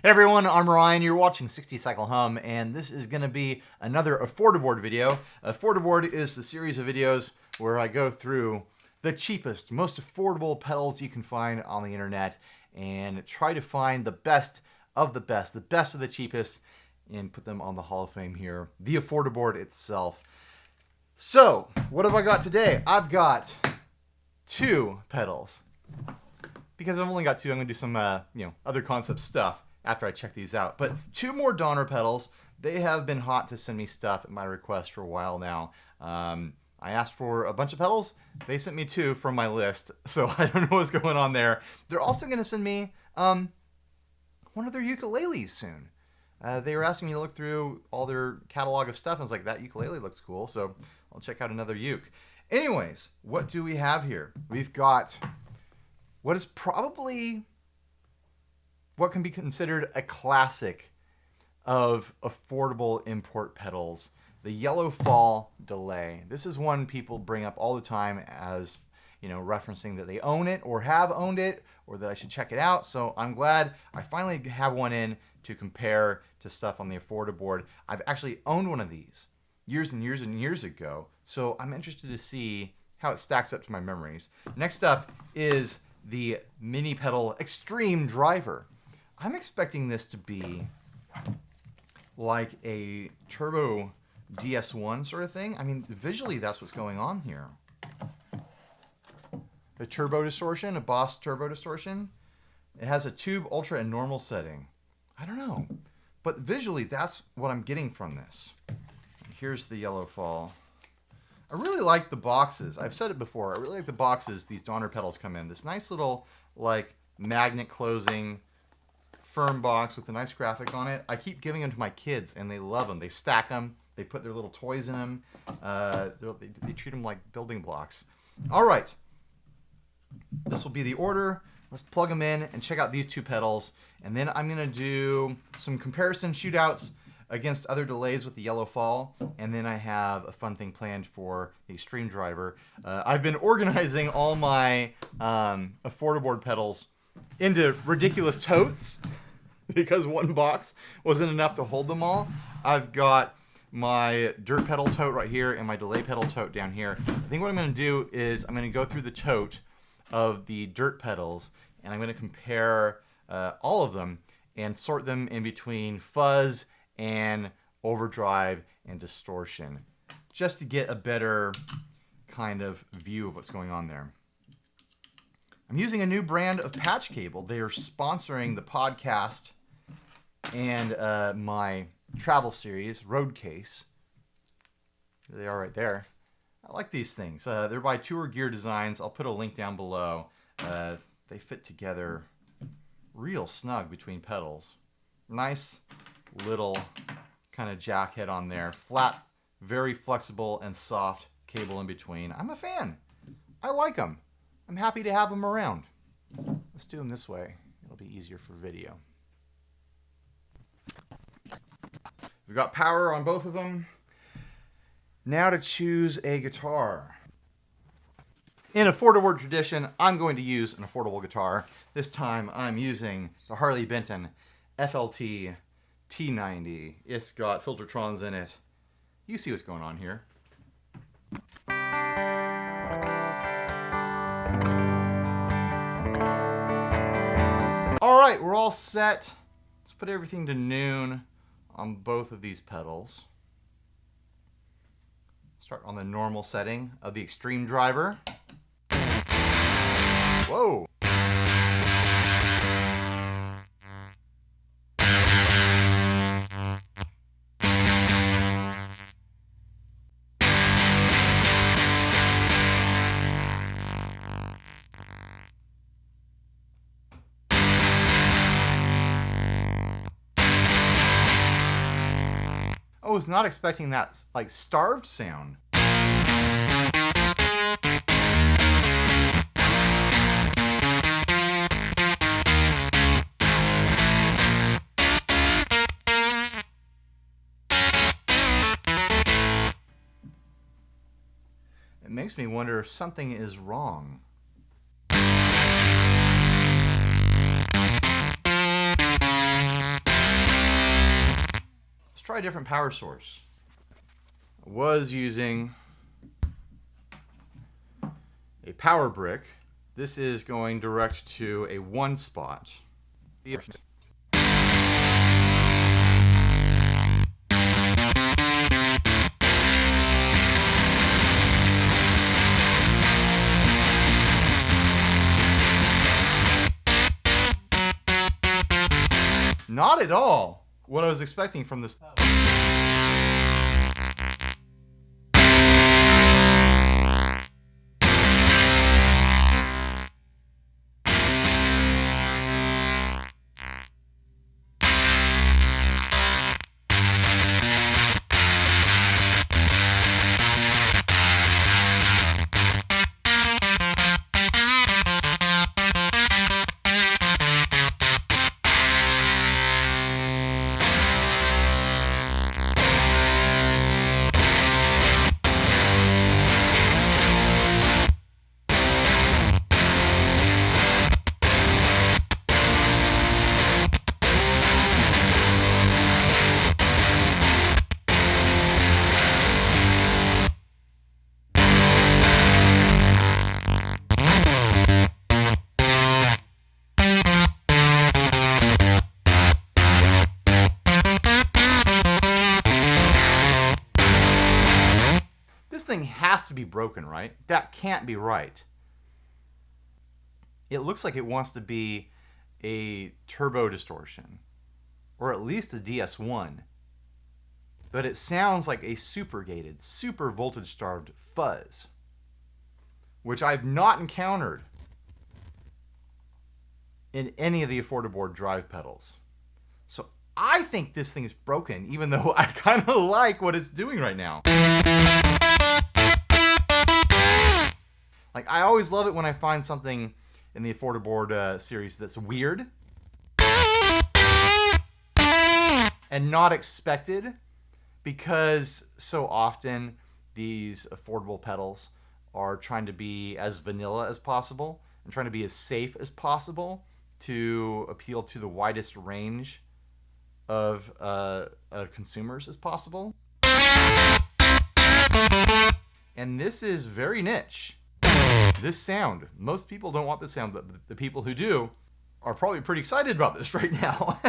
Hey everyone, I'm Ryan. You're watching 60 Cycle Hum, and this is going to be another affordaboard video. Affordaboard is the series of videos where I go through the cheapest, most affordable pedals you can find on the internet and try to find the best of the best of the cheapest, and put them on the Hall of Fame here, the affordaboard itself. So, what have I got today? I've got two pedals. Because I've only got two, I'm going to do some other concept stuff after I check these out. But two more Donner pedals. They have been hot to send me stuff at my request for a while now. I asked for a bunch of pedals. They sent me two from my list, so I don't know what's going on there. They're also going to send me one of their ukuleles soon. They were asking me to look through all their catalog of stuff. I was like, that ukulele looks cool, so I'll check out another uke. Anyways, what do we have here? We've got what is probably what can be considered a classic of affordable import pedals, the Yellow Fall Delay. This is one people bring up all the time as, referencing that they own it or have owned it or that I should check it out. So I'm glad I finally have one in to compare to stuff on the affordaboard. I've actually owned one of these years and years and years ago, so I'm interested to see how it stacks up to my memories. Next up is the mini pedal extreme driver. I'm expecting this to be like a turbo DS1 sort of thing. I mean, visually that's what's going on here. A turbo distortion, a Boss turbo distortion. It has a tube, ultra, and normal setting. I don't know, but visually that's what I'm getting from this. Here's the Yellow Fall. I really like the boxes. I've said it before. I really like the boxes these Donner pedals come in. This nice little magnet closing firm box with a nice graphic on it. I keep giving them to my kids and they love them. They stack them. They put their little toys in them. They treat them like building blocks. All right. This will be the order. Let's plug them in and check out these two pedals. And then I'm going to do some comparison shootouts against other delays with the Yellow Fall, and then I have a fun thing planned for the Extreme Driver. I've been organizing all my affordaboard pedals into ridiculous totes because one box wasn't enough to hold them all. I've got my dirt pedal tote right here and my delay pedal tote down here. I think what I'm going to do is I'm going to go through the tote of the dirt pedals, and I'm going to compare all of them and sort them in between fuzz and overdrive and distortion, just to get a better kind of view of what's going on there. I'm using a new brand of patch cable. They are sponsoring the podcast and my travel series, Road Case. There they are right there. I like these things. They're by Tour Gear Designs. I'll put a link down below. They fit together real snug between pedals. Nice little kind of jack head on there. Flat, very flexible and soft cable in between. I'm a fan. I like them. I'm happy to have them around. Let's do them this way. It'll be easier for video. We've got power on both of them. Now to choose a guitar. In affordaboard tradition, I'm going to use an affordable guitar. This time I'm using the Harley Benton FLT T90. It's got Filtertrons in it. You see what's going on here. All right, we're all set. Let's put everything to noon on both of these pedals. Start on the normal setting of the Extreme Driver. Whoa. I was not expecting that starved sound. It makes me wonder if something is wrong. try a different power source. I was using a power brick. This is going direct to a 1 spot. Not at all what I was expecting from this pedal. This thing has to be broken, right? That can't be right. It looks like it wants to be a turbo distortion, or at least a DS1. But it sounds like a super gated, super voltage starved fuzz, which I've not encountered in any of the affordaboard drive pedals. So I think this thing is broken, even though I kind of like what it's doing right now. Like, I always love it when I find something in the affordaboard series that's weird and not expected, because so often these affordable pedals are trying to be as vanilla as possible and trying to be as safe as possible to appeal to the widest range of consumers as possible. And this is very niche. This sound, most people don't want this sound, but the people who do are probably pretty excited about this right now.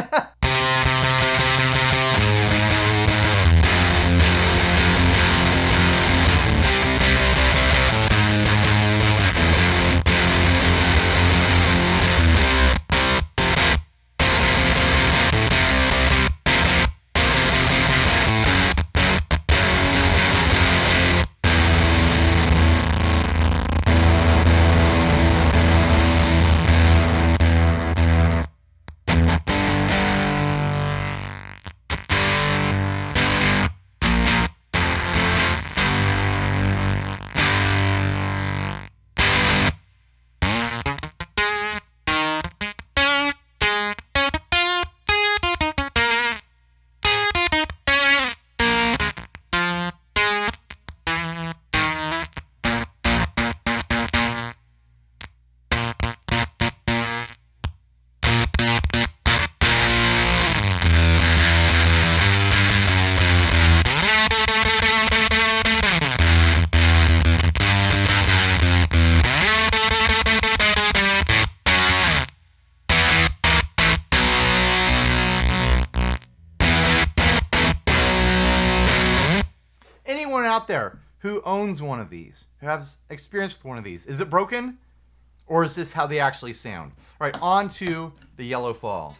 Anyone out there who owns one of these, who has experience with one of these, is it broken? Or is this how they actually sound? All right, on to the yellow fall.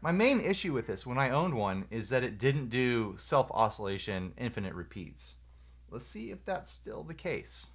My main issue with this when I owned one is that it didn't do self-oscillation infinite repeats. Let's see if that's still the case.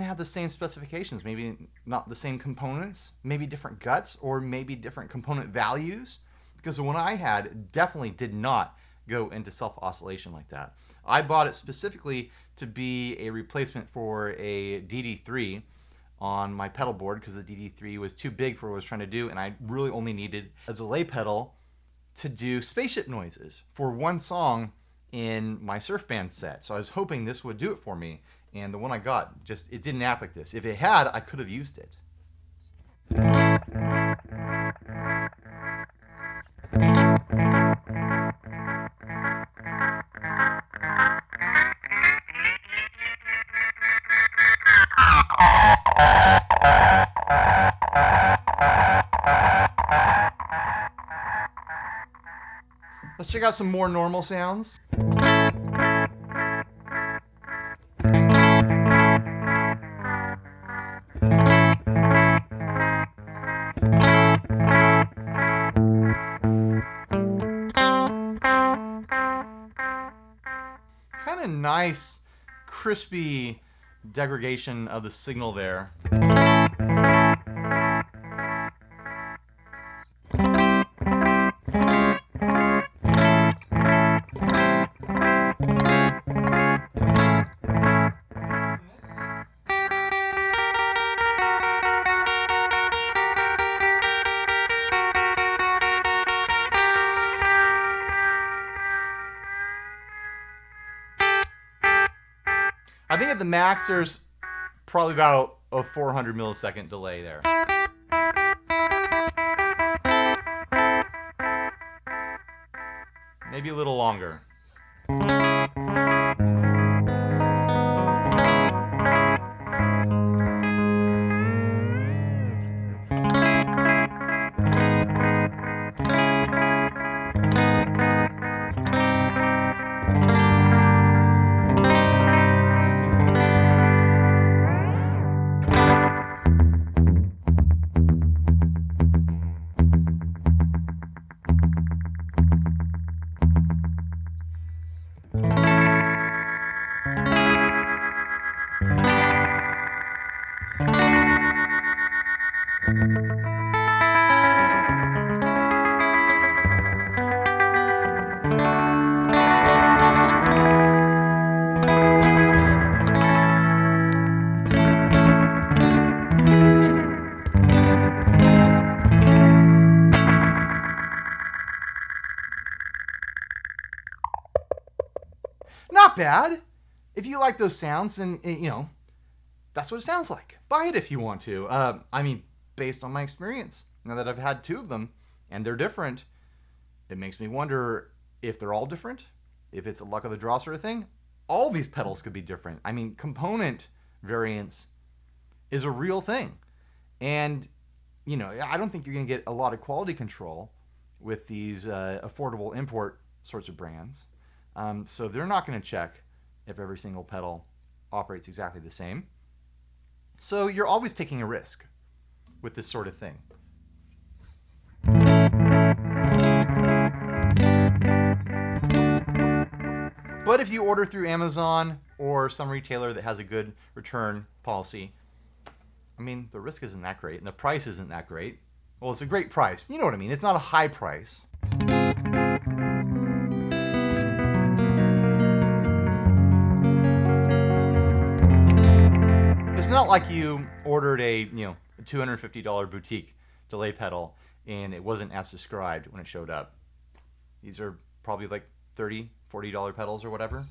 have the same specifications, maybe not the same components, maybe different guts, or maybe different component values. Because the one I had definitely did not go into self-oscillation like that. I bought it specifically to be a replacement for a DD3 on my pedal board because the DD3 was too big for what I was trying to do, and I really only needed a delay pedal to do spaceship noises for one song in my surf band set. So I was hoping this would do it for me, and the one I got, it didn't act like this. If it had, I could have used it. Let's check out some more normal sounds. Kind of nice, crispy degradation of the signal there. I think at the max there's probably about a 400 millisecond delay there. Maybe a little longer. Not bad. If you like those sounds, then, that's what it sounds like. Buy it if you want to. Based on my experience, now that I've had two of them, and they're different, it makes me wonder if they're all different, if it's a luck of the draw sort of thing. All these pedals could be different. Component variance is a real thing. And, I don't think you're going to get a lot of quality control with these affordable import sorts of brands. So they're not going to check if every single pedal operates exactly the same. So you're always taking a risk with this sort of thing. But if you order through Amazon or some retailer that has a good return policy, the risk isn't that great and the price isn't that great. Well, it's a great price. You know what I mean? It's not a high price. It's not like you ordered a $250 boutique delay pedal and it wasn't as described when it showed up. These are probably like $30, $40 pedals or whatever.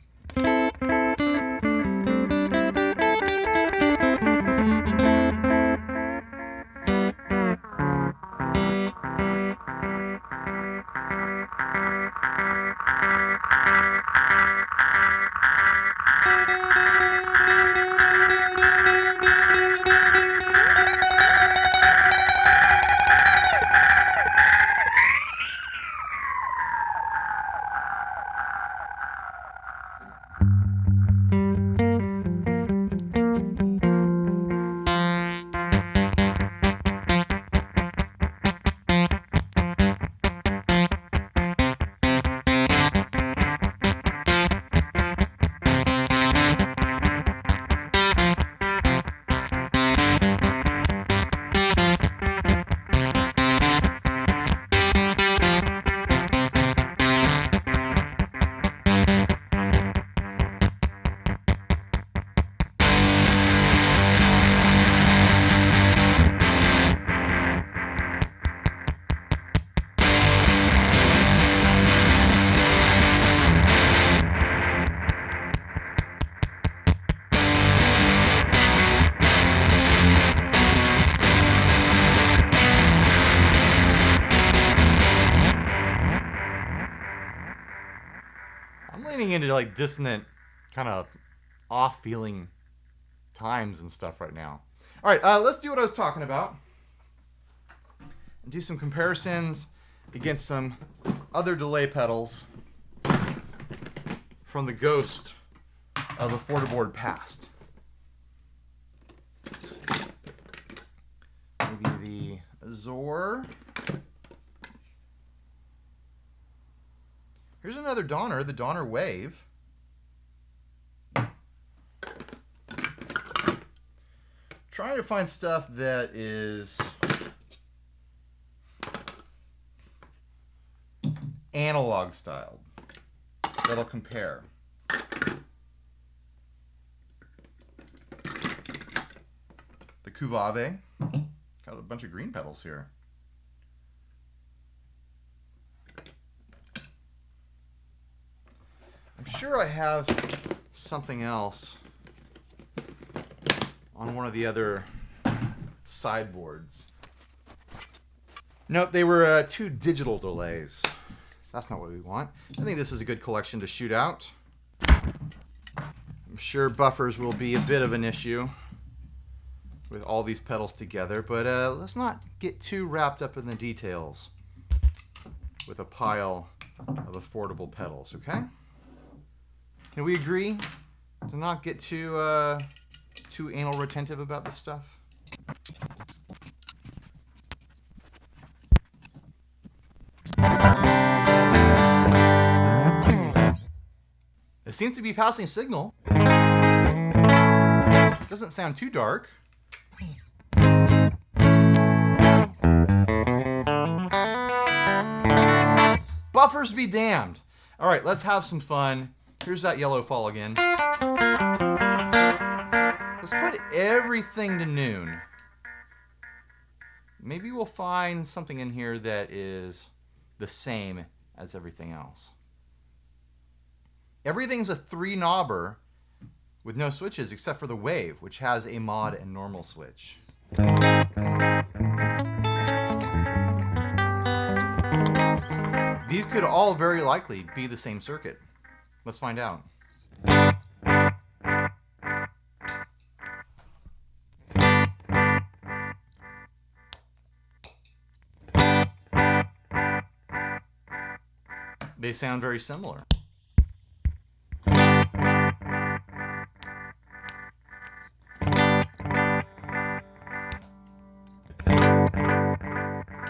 into like dissonant, kind of off-feeling times and stuff right now. All right, let's do what I was talking about. And do some comparisons against some other delay pedals from the ghost of a Fordable past. Maybe the Azor. Here's another Donner, the Donner Wave. Trying to find stuff that is analog styled that'll compare. The Cuvave. Got a bunch of green pedals here. I'm sure I have something else on one of the other sideboards. Nope, they were 2 digital delays. That's not what we want. I think this is a good collection to shoot out. I'm sure buffers will be a bit of an issue with all these pedals together, but let's not get too wrapped up in the details with a pile of affordable pedals, okay? Can we agree to not get too anal retentive about this stuff? It seems to be passing a signal. Doesn't sound too dark. Buffers be damned. All right, let's have some fun. Here's that yellow fall again. Let's put everything to noon. Maybe we'll find something in here that is the same as everything else. Everything's a 3-knobber with no switches except for the Wave, which has a mod and normal switch. These could all very likely be the same circuit. Let's find out. They sound very similar.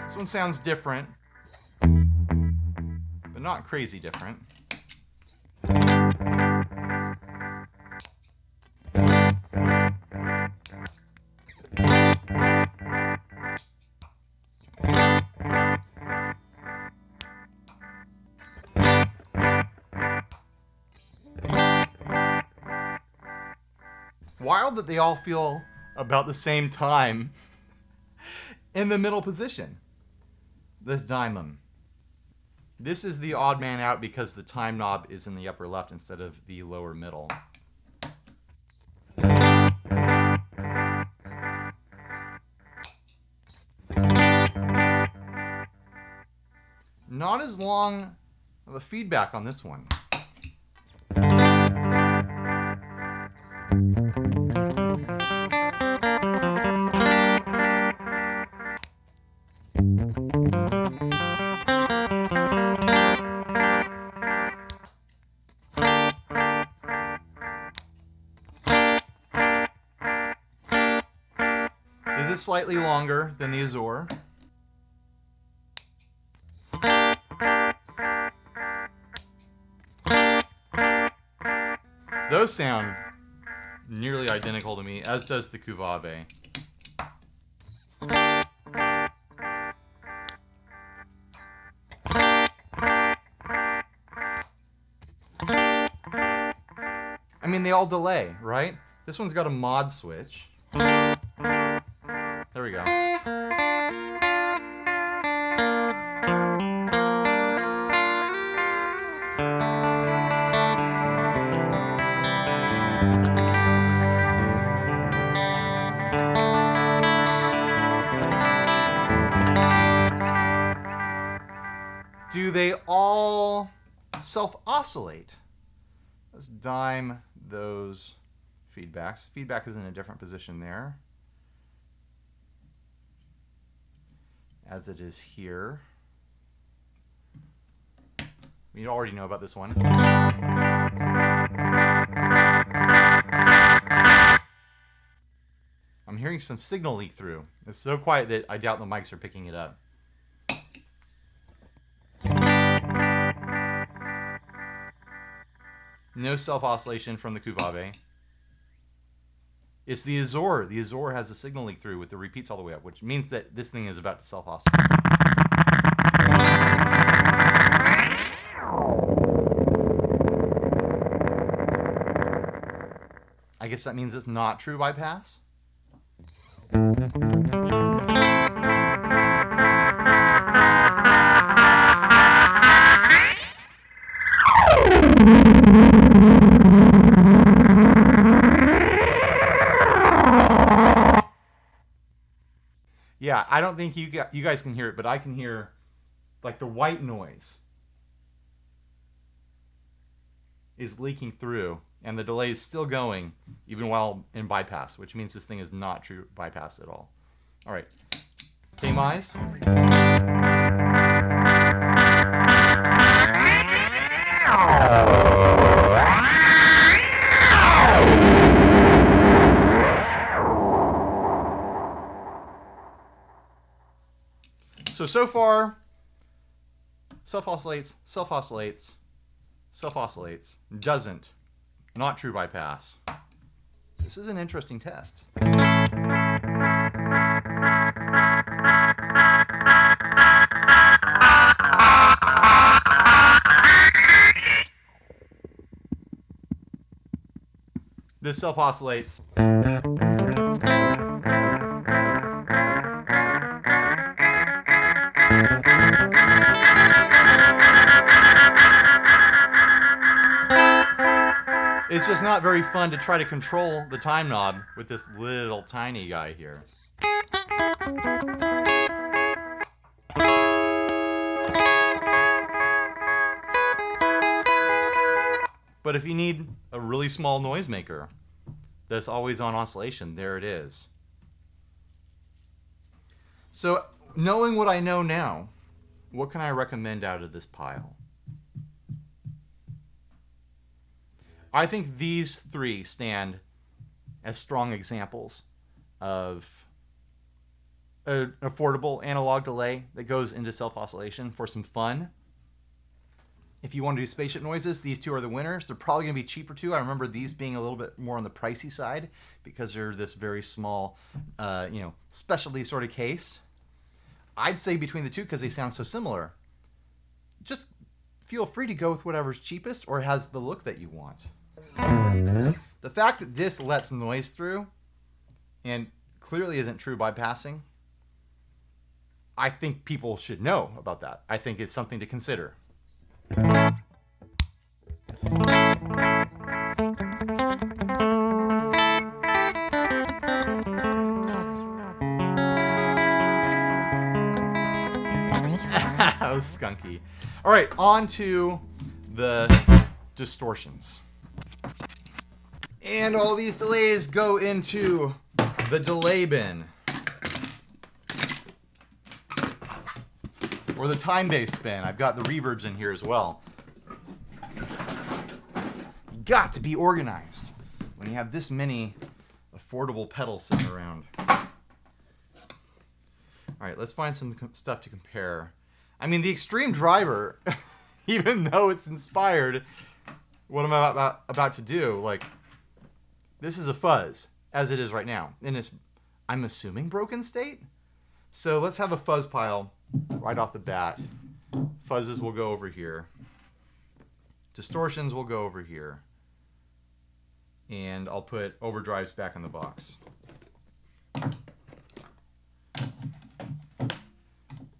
This one sounds different, but not crazy different. Wild that they all feel about the same time in the middle position. This diamond. This is the odd man out because the time knob is in the upper left instead of the lower middle. Not as long of a feedback on this one. This is slightly longer than the Azor. Those sound nearly identical to me, as does the Cuvave. I mean, they all delay, right? This one's got a mod switch. There we go. Do they all self-oscillate? Let's dime those feedbacks. Feedback is in a different position there, as it is here. You already know about this one. I'm hearing some signal leak through. It's so quiet that I doubt the mics are picking it up. No self-oscillation from the Kuvave. It's the Azor. The Azor has a signal leak through with the repeats all the way up, which means that this thing is about to self-oscillate. I guess that means it's not true bypass. Yeah, I don't think you guys can hear it, but I can hear like the white noise is leaking through, and the delay is still going even while in bypass, which means this thing is not true bypass at all. All right, K-mize. So far, self-oscillates, self-oscillates, self-oscillates, doesn't, not true bypass. This is an interesting test. This self-oscillates. It's just not very fun to try to control the time knob with this little tiny guy here. But if you need a really small noisemaker that's always on oscillation, there it is. So knowing what I know now, what can I recommend out of this pile? I think these three stand as strong examples of an affordable analog delay that goes into self-oscillation for some fun. If you want to do spaceship noises, these two are the winners. They're probably going to be cheaper too. I remember these being a little bit more on the pricey side because they're this very small, specialty sort of case. I'd say between the two because they sound so similar. Just feel free to go with whatever's cheapest or has the look that you want. The fact that this lets noise through and clearly isn't true bypassing, I think people should know about that. I think it's something to consider. That was skunky. All right, on to the distortions. And all these delays go into the delay bin. Or the time-based bin. I've got the reverbs in here as well. You got to be organized when you have this many affordable pedals sitting around. All right, let's find some stuff to compare. I mean, the Extreme Driver, even though it's inspired what I'm about to do, like, this is a fuzz, as it is right now. And it's, I'm assuming, broken state. So let's have a fuzz pile right off the bat. Fuzzes will go over here. Distortions will go over here. And I'll put overdrives back in the box.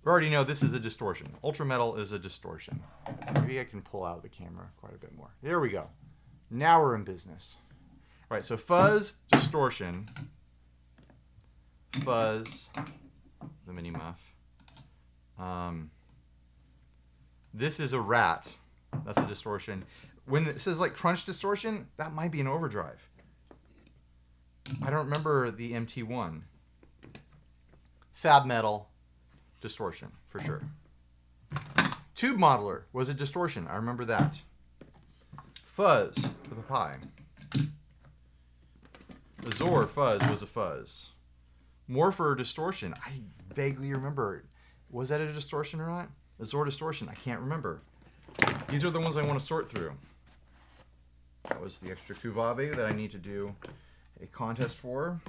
We already know this is a distortion. Ultra metal is a distortion. Maybe I can pull out the camera quite a bit more. There we go. Now we're in business. All right, so fuzz, distortion, fuzz, the mini muff. This is a rat. That's a distortion. When it says like crunch distortion, that might be an overdrive. I don't remember the MT1. Fab metal distortion, for sure. Tube modeler was a distortion. I remember that. Fuzz, the papai. Azor fuzz was a fuzz. Morpher distortion. I vaguely remember. Was that a distortion or not? Azor distortion. I can't remember. These are the ones I want to sort through. That was the extra Kuvave that I need to do a contest for.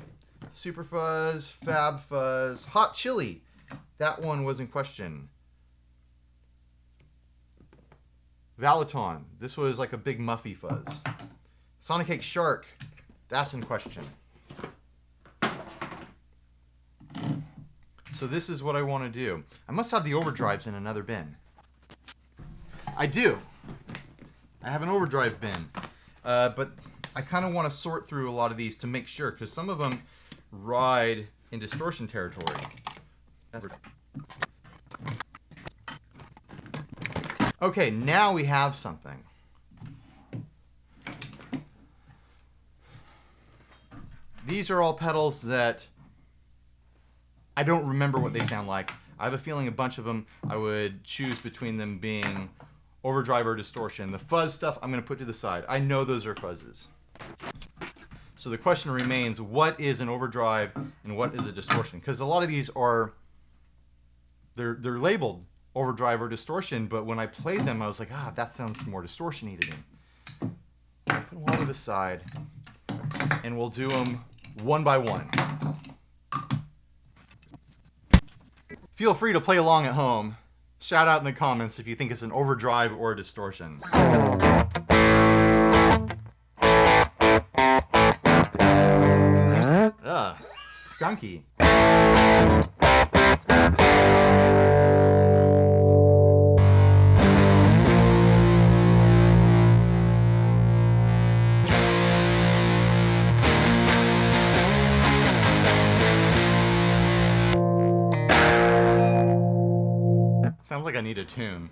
Super fuzz, fab fuzz, hot chili. That one was in question. Valiton. This was like a big muffy fuzz. Sonic Cake Shark. That's in question. So this is what I want to do. I must have the overdrives in another bin. I do. I have an overdrive bin. But I kind of want to sort through a lot of these to make sure, because some of them ride in distortion territory. Okay, now we have something. These are all pedals that I don't remember what they sound like. I have a feeling a bunch of them I would choose between them being overdrive or distortion. The fuzz stuff I'm going to put to the side. I know those are fuzzes. So the question remains, what is an overdrive and what is a distortion? Because a lot of these are, they're labeled overdrive or distortion, but when I played them, I was like, that sounds more distortion-y to me. Put them all to the side, and we'll do them one by one. Feel free to play along at home. Shout out in the comments if you think it's an overdrive or a distortion. Skunky. Sounds like I need a tune.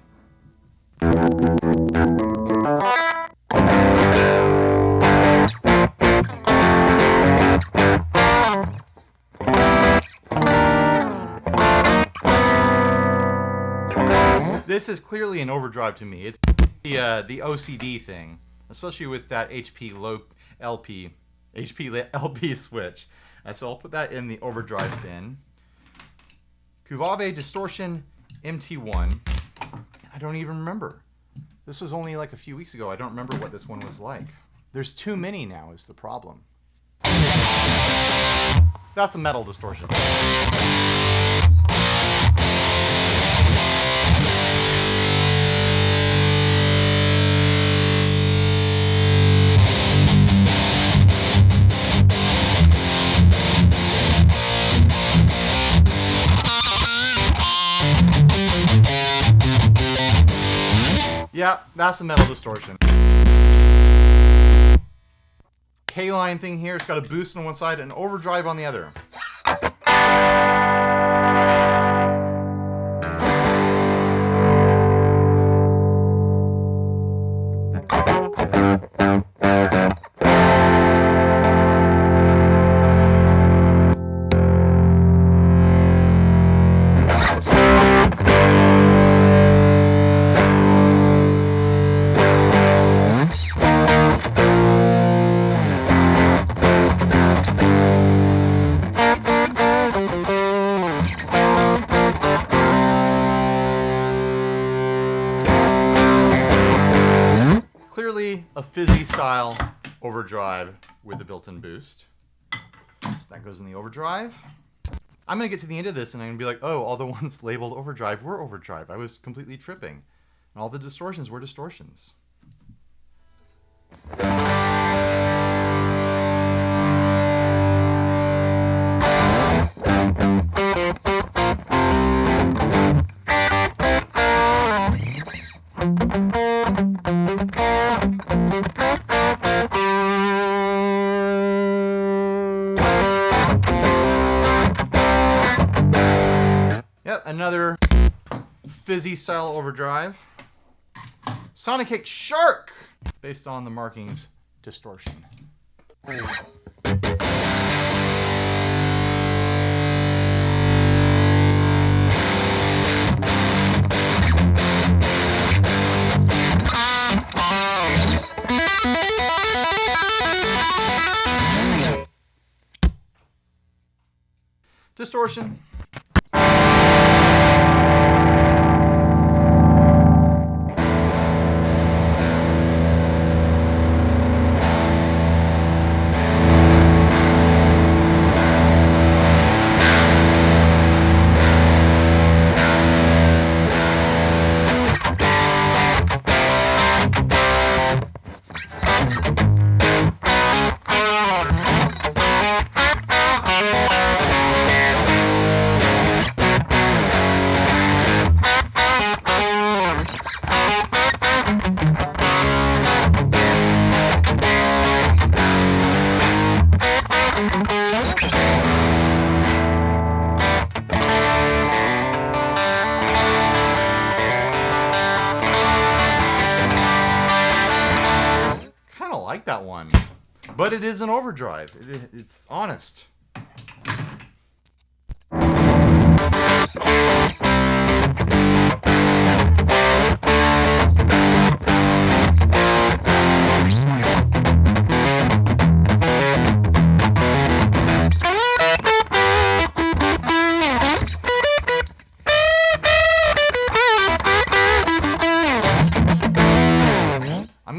This is clearly an overdrive to me. It's the OCD thing, especially with that HP LP switch. So I'll put that in the overdrive bin. Kuvave distortion MT1. I don't even remember. This was only like a few weeks ago. I don't remember what this one was like. There's too many now is the problem. That's a metal distortion. Yeah, that's a metal distortion. K-line thing here, it's got a boost on one side and overdrive on the other. Clearly a fizzy style overdrive with a built-in boost. So that goes in the overdrive. I'm going to get to the end of this and I'm going to be like, oh, all the ones labeled overdrive were overdrive. I was completely tripping. And all the distortions were distortions. Yep, another fizzy style overdrive. Sonic Cake Shark! based on the markings distortion. Distortion. Like that one, but it is an overdrive. It's honest.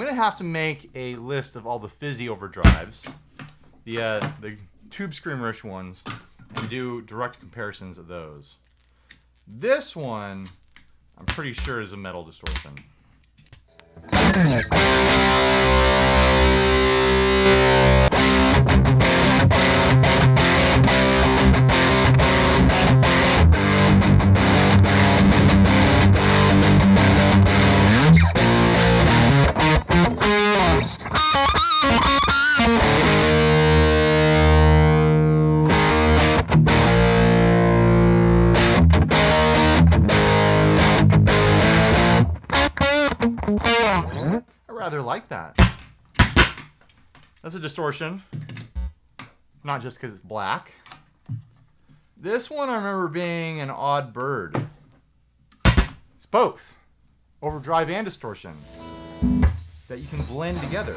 Have to make a list of all the fizzy overdrives, the tube screamerish ones, and do direct comparisons of those. This one, I'm pretty sure, is a metal distortion. Rather like that. That's a distortion, not just because it's black. This one I remember being an odd bird. It's both overdrive and distortion that you can blend together.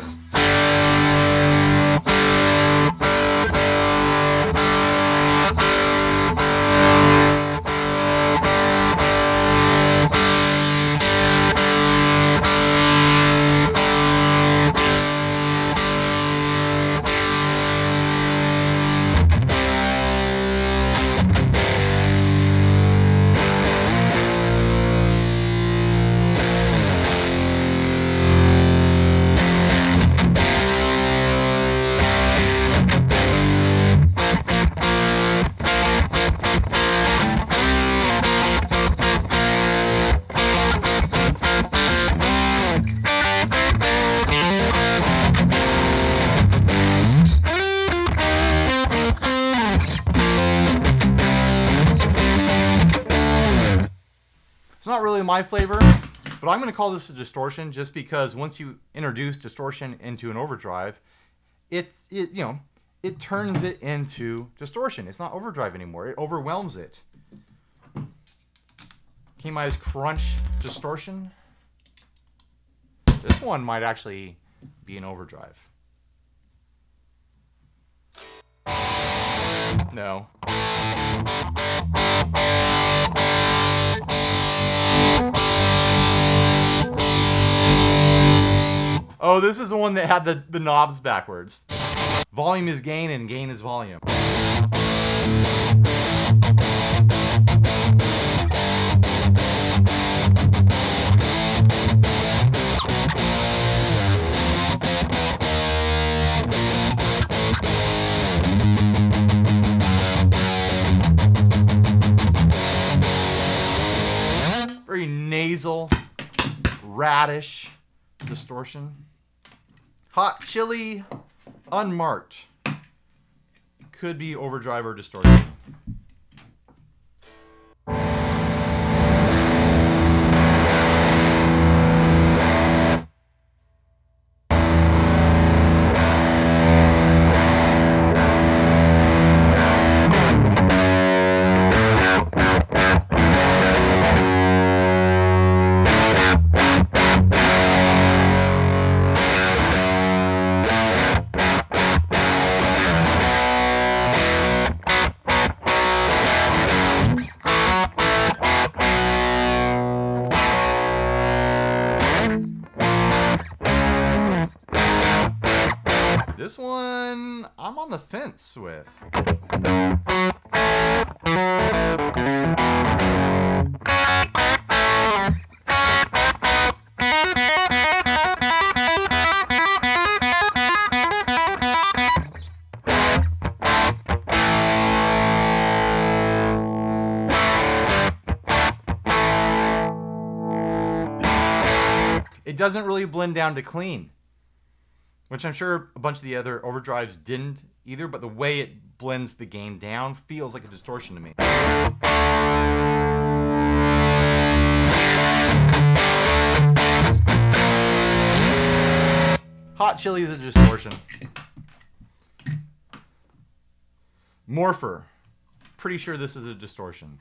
It's not really my flavor, but I'm going to call this a distortion just because once you introduce distortion into an overdrive, it turns it into distortion. It's not overdrive anymore. It overwhelms it. Keymize crunch distortion. This one might actually be an overdrive. No. Oh, this is the one that had the knobs backwards. Volume is gain and gain is volume. Very nasal, radish distortion. Hot, chili, unmarked. Could be overdrive or distortion. This one, I'm on the fence with. It doesn't really blend down to clean, which I'm sure a bunch of the other overdrives didn't either, but the way it blends the gain down feels like a distortion to me. Hot chili is a distortion. Morpher. Pretty sure this is a distortion.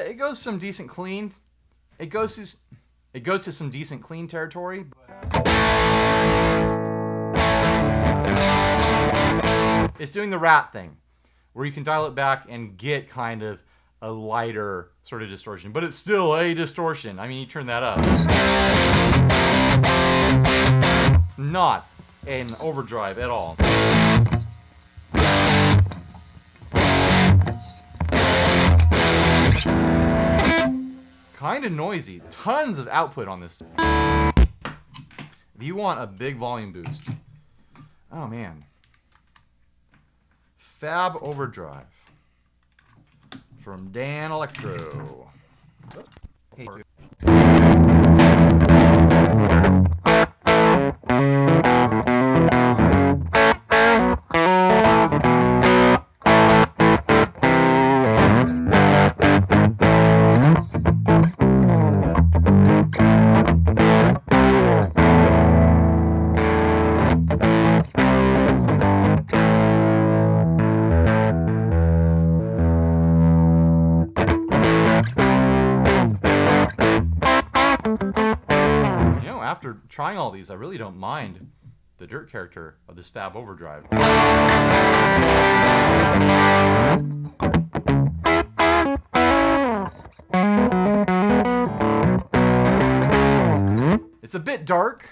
It goes some decent clean. It goes to some decent clean territory, but it's doing the rat thing, where you can dial it back and get kind of a lighter sort of distortion, but it's still a distortion. I mean, you turn that up. It's not an overdrive at all. Kind of noisy. Tons of output on this. If you want a big volume boost. Oh man. Fab Overdrive from Dan Electro. Hey. After trying all these, I really don't mind the dirt character of this Fab Overdrive. It's a bit dark,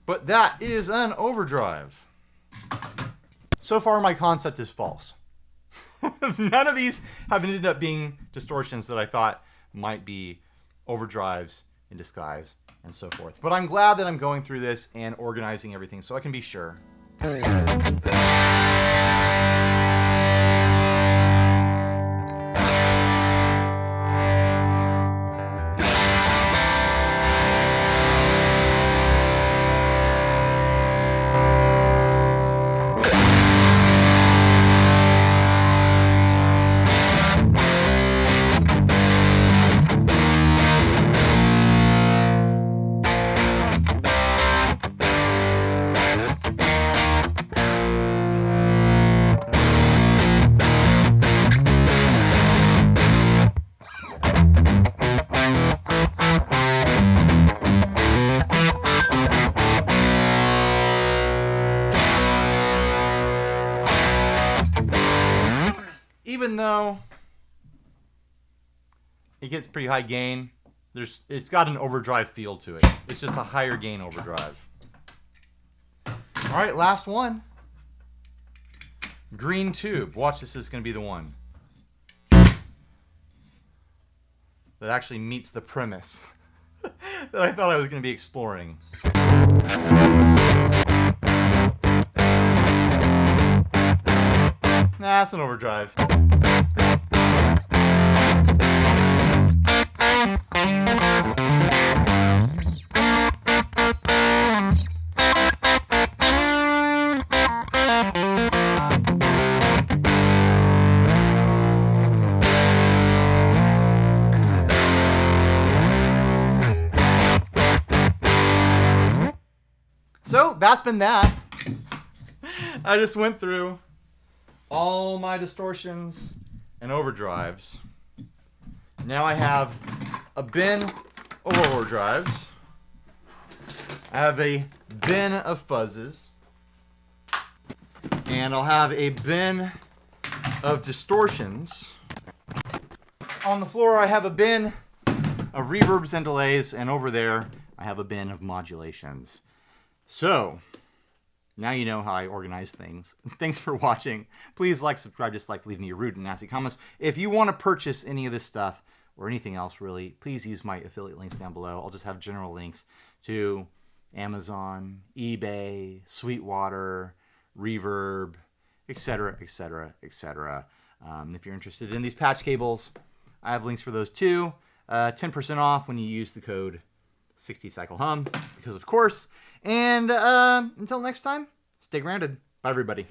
but that is an overdrive. So far, my concept is false. None of these have ended up being distortions that I thought might be overdrives in disguise and so forth. But I'm glad that I'm going through this and organizing everything so I can be sure. Even though it gets pretty high gain, it's got an overdrive feel to it. It's just a higher gain overdrive. All right, last one. Green tube. Watch, this is going to be the one that actually meets the premise that I thought I was going to be exploring. Nah, it's an overdrive. that's been that. I just went through all my distortions and overdrives. Now I have a bin of overdrives. I have a bin of fuzzes. And I'll have a bin of distortions. On the floor I have a bin of reverbs and delays, and over there I have a bin of modulations. So, now you know how I organize things. Thanks for watching. Please like, subscribe, dislike, leave me your rude and nasty comments. If you want to purchase any of this stuff, or anything else really, please use my affiliate links down below. I'll just have general links to Amazon, eBay, Sweetwater, Reverb, etc., etc., etc. If you're interested in these patch cables, I have links for those too. 10% off when you use the code 60cyclehum, because of course. And until next time, stay grounded. Bye, everybody.